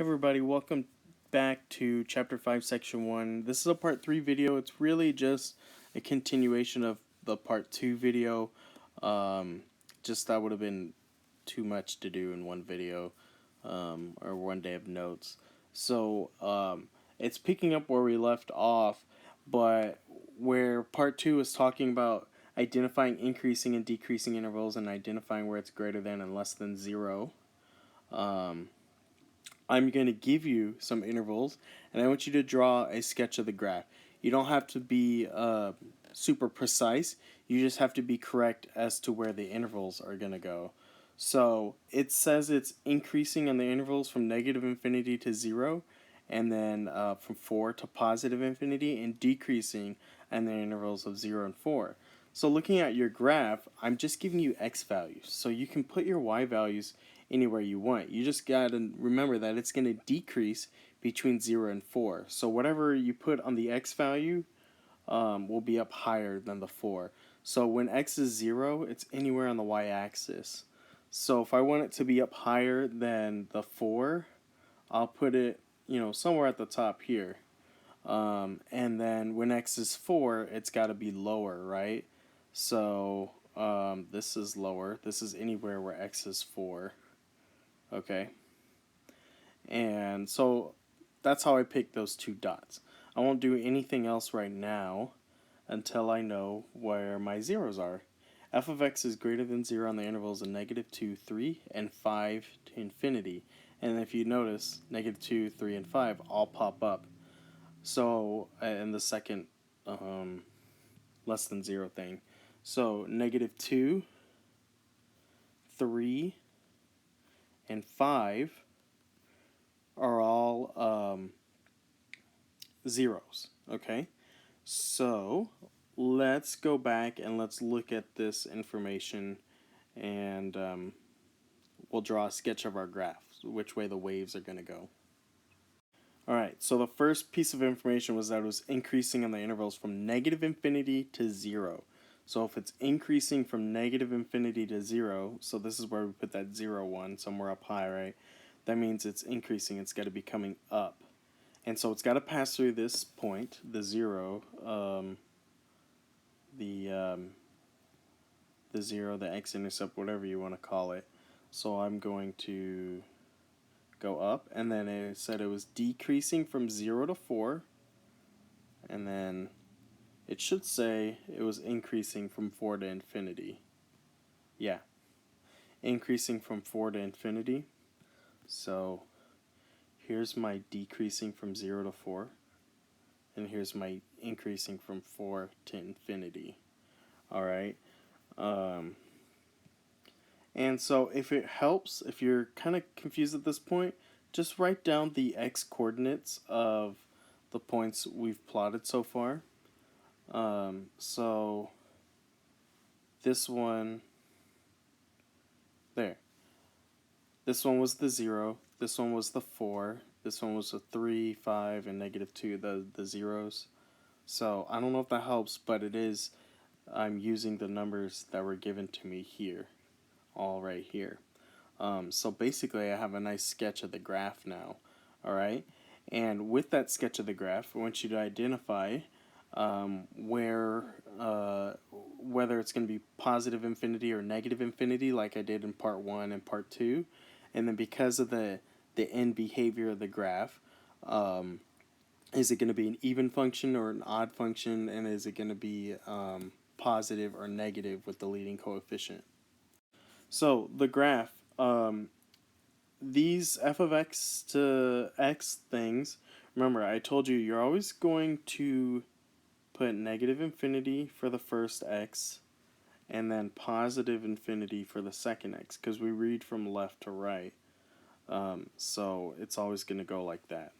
Everybody, welcome back to Chapter 5, Section 1. This is a Part 3 video. It's really just a continuation of the Part 2 video. Just that would have been too much to do in one video, or one day of notes. So, it's picking up where we left off, but where Part 2 is talking about identifying increasing and decreasing intervals and identifying where it's greater than and less than 0. I'm going to give you some intervals, and I want you to draw a sketch of the graph. You don't have to be super precise. You just have to be correct as to where the intervals are going to go. So it says it's increasing on the intervals from negative infinity to 0, and then from 4 to positive infinity, and decreasing on the intervals of 0 and 4. So looking at your graph, I'm just giving you x values. So you can put your y values anywhere you want. You just got to remember that it's going to decrease between 0 and 4. So whatever you put on the x value will be up higher than the 4. So when x is 0, it's anywhere on the y-axis. So if I want it to be up higher than the 4, I'll put it, somewhere at the top here. And then when x is 4, it's got to be lower, right? So this is lower. This is anywhere where x is 4. Okay, and so that's how I pick those two dots. I won't do anything else right now until I know where my zeros are. F of x is greater than 0 on the intervals of -2, 3, and 5 to infinity. And if you notice, -2, 3, and 5 all pop up. So in the second less than 0 thing. So -2, 3, and 5 are all zeros, okay? So let's go back and let's look at this information, and we'll draw a sketch of our graph, which way the waves are going to go. Alright, so the first piece of information was that it was increasing on the intervals from negative infinity to 0. So if it's increasing from negative infinity to 0, so this is where we put that 0, 1, somewhere up high, right? That means it's increasing. It's got to be coming up. And so it's got to pass through this point, the 0, the 0, the x-intercept, whatever you want to call it. So I'm going to go up, and then it said it was decreasing from 0 to 4, and then it should say it was increasing from 4 to infinity. Yeah, increasing from 4 to infinity. So here's my decreasing from 0 to 4, and here's my increasing from 4 to infinity. Alright, and so if it helps, if you're kind of confused at this point, just write down the x coordinates of the points we've plotted so far. So this one, there. This one was the 0, this one was the 4, this one was the 3, 5, and -2, the zeros. So I don't know if that helps, but it is, I'm using the numbers that were given to me here, all right here. So basically I have a nice sketch of the graph now, alright? And with that sketch of the graph, I want you to identify whether it's going to be positive infinity or negative infinity, like I did in part 1 and part 2. And then because of the end behavior of the graph, is it going to be an even function or an odd function, and is it going to be positive or negative with the leading coefficient? So the graph, these f of x to x things, remember I told you you're always going to put negative infinity for the first x and then positive infinity for the second x, because we read from left to right. So it's always going to go like that.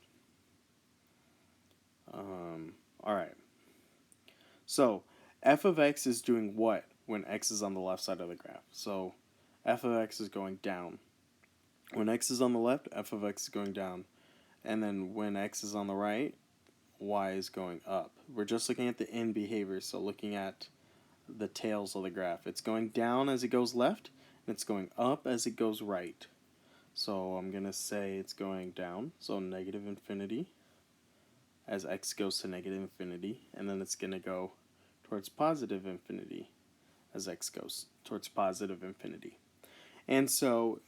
Alright. So f of x is doing what when x is on the left side of the graph? So f of x is going down. When x is on the left, f of x is going down. And then when x is on the right, y is going up. We're just looking at the end behavior, so looking at the tails of the graph. It's going down as it goes left, and it's going up as it goes right. So I'm going to say it's going down, so negative infinity as x goes to negative infinity, and then it's going to go towards positive infinity as x goes towards positive infinity. And so,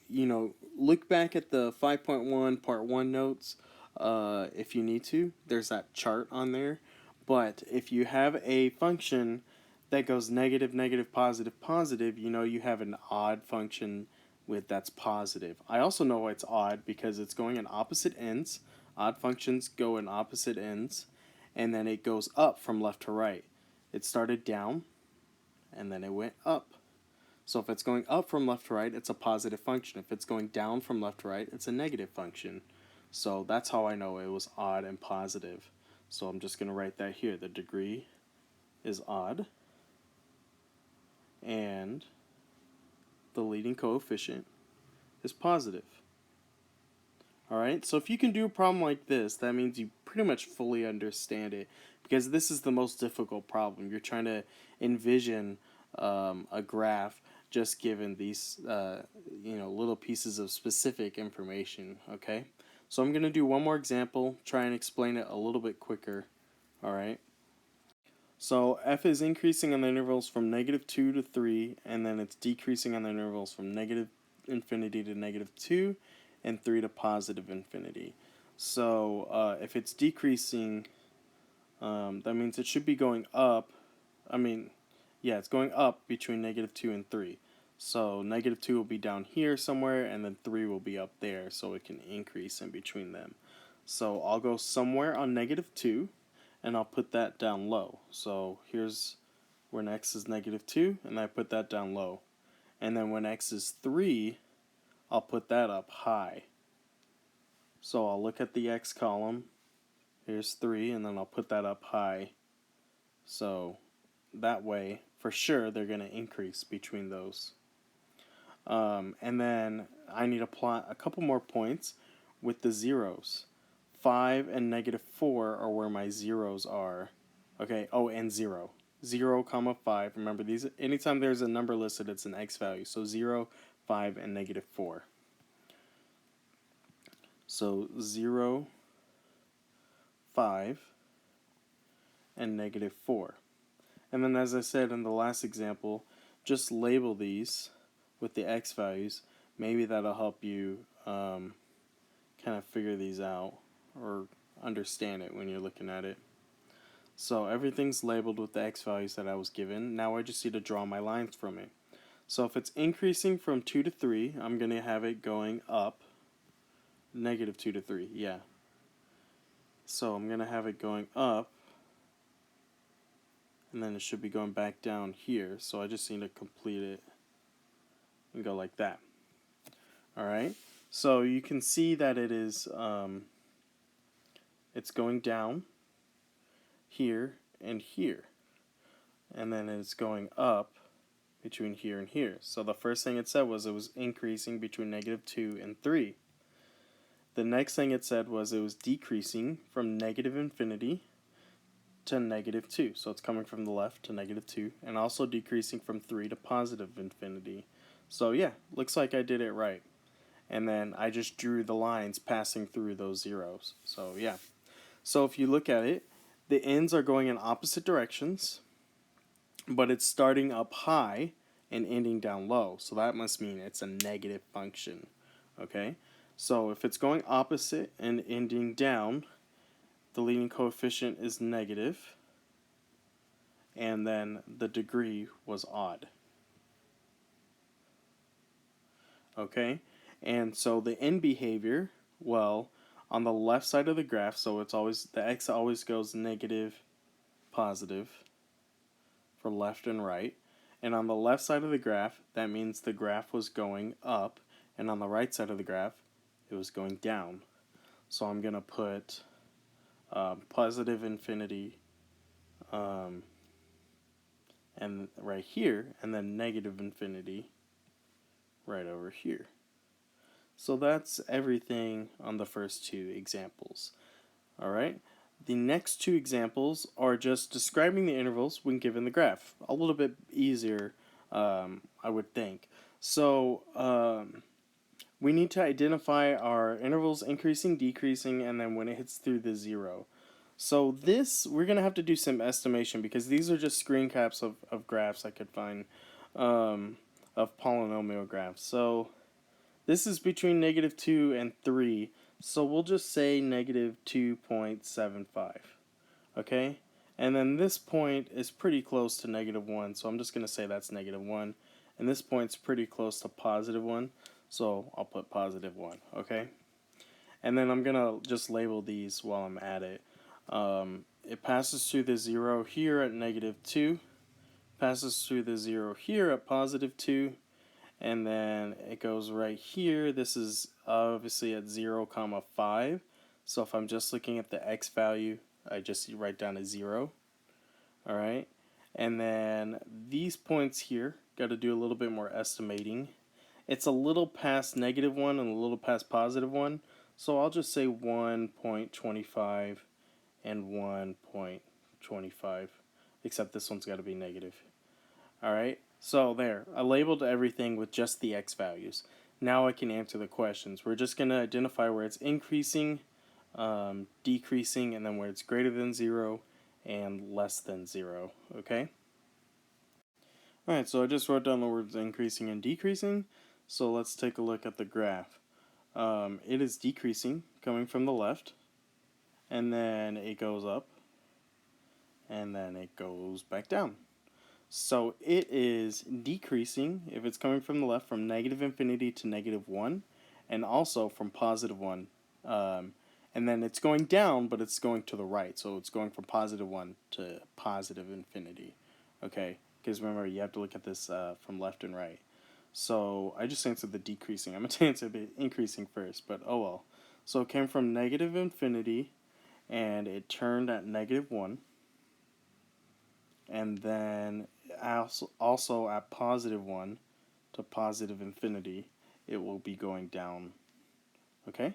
look back at the 5.1 part 1 notes if you need to. There's that chart on there. But if you have a function that goes negative, negative, positive, positive, you have an odd function with that's positive. I also know why it's odd because it's going in opposite ends. Odd functions go in opposite ends, and then it goes up from left to right. It started down, and then it went up. So if it's going up from left to right, it's a positive function. If it's going down from left to right, it's a negative function. So that's how I know it was odd and positive. So I'm just going to write that here. The degree is odd, and the leading coefficient is positive. Alright, so if you can do a problem like this, that means you pretty much fully understand it, because this is the most difficult problem. You're trying to envision a graph just given these little pieces of specific information. Okay, so I'm going to do one more example, try and explain it a little bit quicker. Alright, so f is increasing on the intervals from negative 2 to 3, and then it's decreasing on the intervals from negative infinity to negative 2 and 3 to positive infinity. So if it's decreasing, that means it should be going up. It's going up between negative 2 and 3. So negative 2 will be down here somewhere, and then 3 will be up there, so it can increase in between them. So I'll go somewhere on negative 2, and I'll put that down low. So here's when x is negative 2, and I put that down low. And then when x is 3, I'll put that up high. So I'll look at the x column. Here's 3, and then I'll put that up high. So that way, for sure, they're going to increase between those. And then I need to plot a couple more points with the zeros. 5 and negative 4 are where my zeros are. Okay, and 0. 0, 5. Remember, these. Anytime there's a number listed, it's an x value. So 0, 5, and negative 4. So 0, 5, and negative 4. And then, as I said in the last example, just label these with the x values. Maybe that'll help you kind of figure these out or understand it when you're looking at it. So everything's labeled with the x values that I was given. Now I just need to draw my lines from it. So if it's increasing from 2 to 3, I'm going to have it going up. Negative 2 to 3, yeah. So I'm going to have it going up, and then it should be going back down here. So I just need to complete it and go like that. Alright, so you can see that it is, it's going down here and here. And then it's going up between here and here. So the first thing it said was it was increasing between negative 2 and 3. The next thing it said was it was decreasing from negative infinity to negative 2. So it's coming from the left to negative 2, and also decreasing from 3 to positive infinity. So yeah, looks like I did it right. And then I just drew the lines passing through those zeros. So yeah. So if you look at it, the ends are going in opposite directions, but it's starting up high and ending down low. So that must mean it's a negative function. Okay? So if it's going opposite and ending down, the leading coefficient is negative, and then the degree was odd. Okay? And so the end behavior, well, on the left side of the graph, so it's always, the x always goes negative, positive for left and right. And on the left side of the graph, that means the graph was going up, and on the right side of the graph, it was going down. So I'm going to put positive infinity and right here, and then negative infinity right over here. So that's everything on the first two examples. Alright, the next two examples are just describing the intervals when given the graph. A little bit easier, I would think. So we need to identify our intervals increasing, decreasing, and then when it hits through the 0. So this, we're going to have to do some estimation because these are just screen caps of graphs I could find, of polynomial graphs. So this is between -2 and 3. So we'll just say -2.75. Okay? And then this point is pretty close to -1. So I'm just going to say that's -1. And this point's pretty close to +1. So I'll put +1. Okay? And then I'm going to just label these while I'm at it. It passes through the 0 here at -2, passes through the 0 here at +2, and then it goes right here. This is obviously at 0, 5. So if I'm just looking at the x value, I just write down a 0. All right, and then these points here, got to do a little bit more estimating. It's a little past -1 and a little past +1, so I'll just say 1.25 and 1.25, except this one's got to be negative. Alright, so there. I labeled everything with just the x values. Now I can answer the questions. We're just going to identify where it's increasing, decreasing, and then where it's greater than 0 and less than 0. Okay? Alright, so I just wrote down the words increasing and decreasing. So let's take a look at the graph. It is decreasing, coming from the left, and then it goes up, and then it goes back down. So it is decreasing if it's coming from the left from -infinity to -1, and also from +1. And then it's going down, but it's going to the right. So it's going from +1 to +infinity. Okay, because remember, you have to look at this from left and right. So I just answered the decreasing. I'm going to answer the increasing first, but oh well. So it came from -infinity, and it turned at -1. And then also at +1 to +infinity, it will be going down. Okay?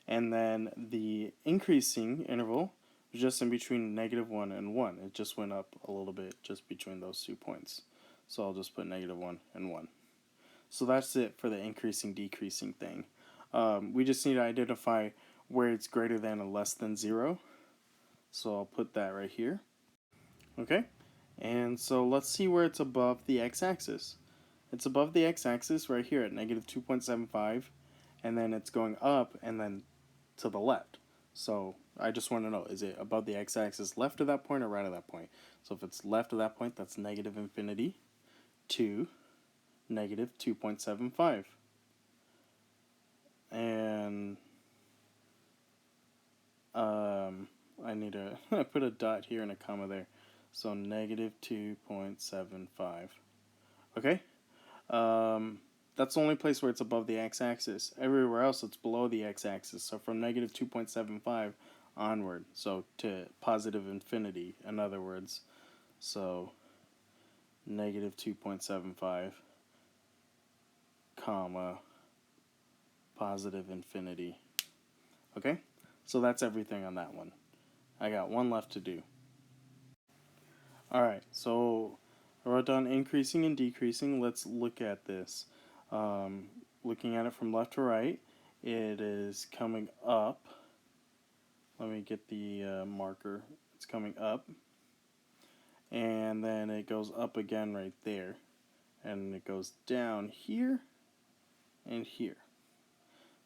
And then the increasing interval was just in between -1 and 1. It just went up a little bit just between those 2 points. So I'll just put -1 and 1. So that's it for the increasing, decreasing thing. We just need to identify where it's greater than or less than 0. So I'll put that right here. Okay? And so let's see where it's above the x-axis. It's above the x-axis right here at -2.75, and then it's going up and then to the left. So I just want to know, is it above the x-axis left of that point or right of that point? So if it's left of that point, that's -infinity to -2.75. And I need to put a dot here and a comma there. So -2.75. Okay? That's the only place where it's above the x-axis. Everywhere else, it's below the x-axis. So from -2.75 onward. So to +infinity, in other words. So -2.75, comma, +infinity. Okay? So that's everything on that one. I got one left to do. Alright, so I wrote down increasing and decreasing. Let's look at this. Looking at it from left to right, it is coming up. Let me get the marker. It's coming up. And then it goes up again right there. And it goes down here and here.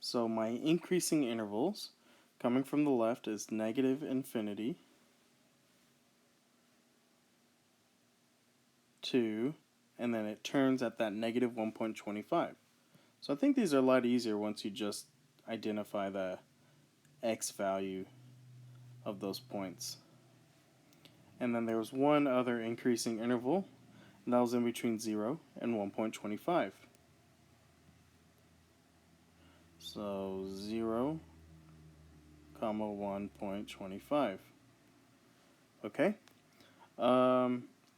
So my increasing intervals coming from the left is -infinity to, and then it turns at that -1.25. So I think these are a lot easier once you just identify the x value of those points. And then there was one other increasing interval, and that was in between 0 and 1.25. So 0, 1.25. Okay?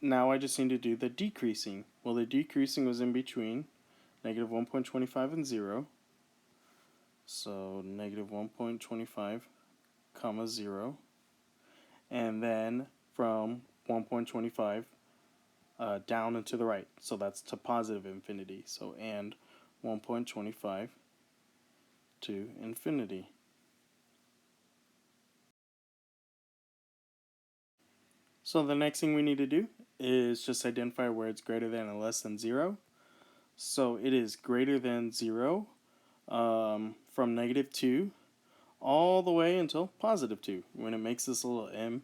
Now I just need to do the decreasing. Well, the decreasing was in between -1.25 and 0. So -1.25, 0. And then from 1.25 down and to the right. So that's to +infinity. So and 1.25 to infinity. So the next thing we need to do is just identify where it's greater than and less than 0. So it is greater than 0 from negative 2 all the way until positive 2. When it makes this little m,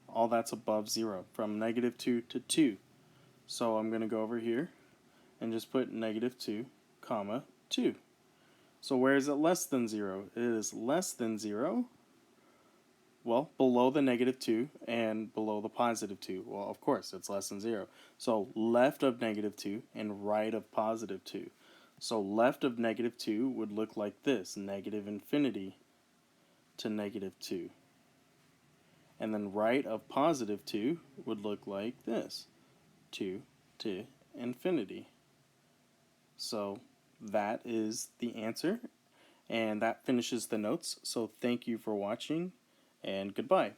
all that's above 0, from negative 2 to 2. So I'm going to go over here and just put negative 2, comma, 2. So where is it less than 0? It is less than 0, well, below the negative 2 and below the positive 2. Well, of course, it's less than 0. So left of negative 2 and right of positive 2. So left of negative 2 would look like this, negative infinity to negative 2. And then right of positive 2 would look like this, 2 to infinity. So that is the answer, and that finishes the notes. So thank you for watching, and goodbye.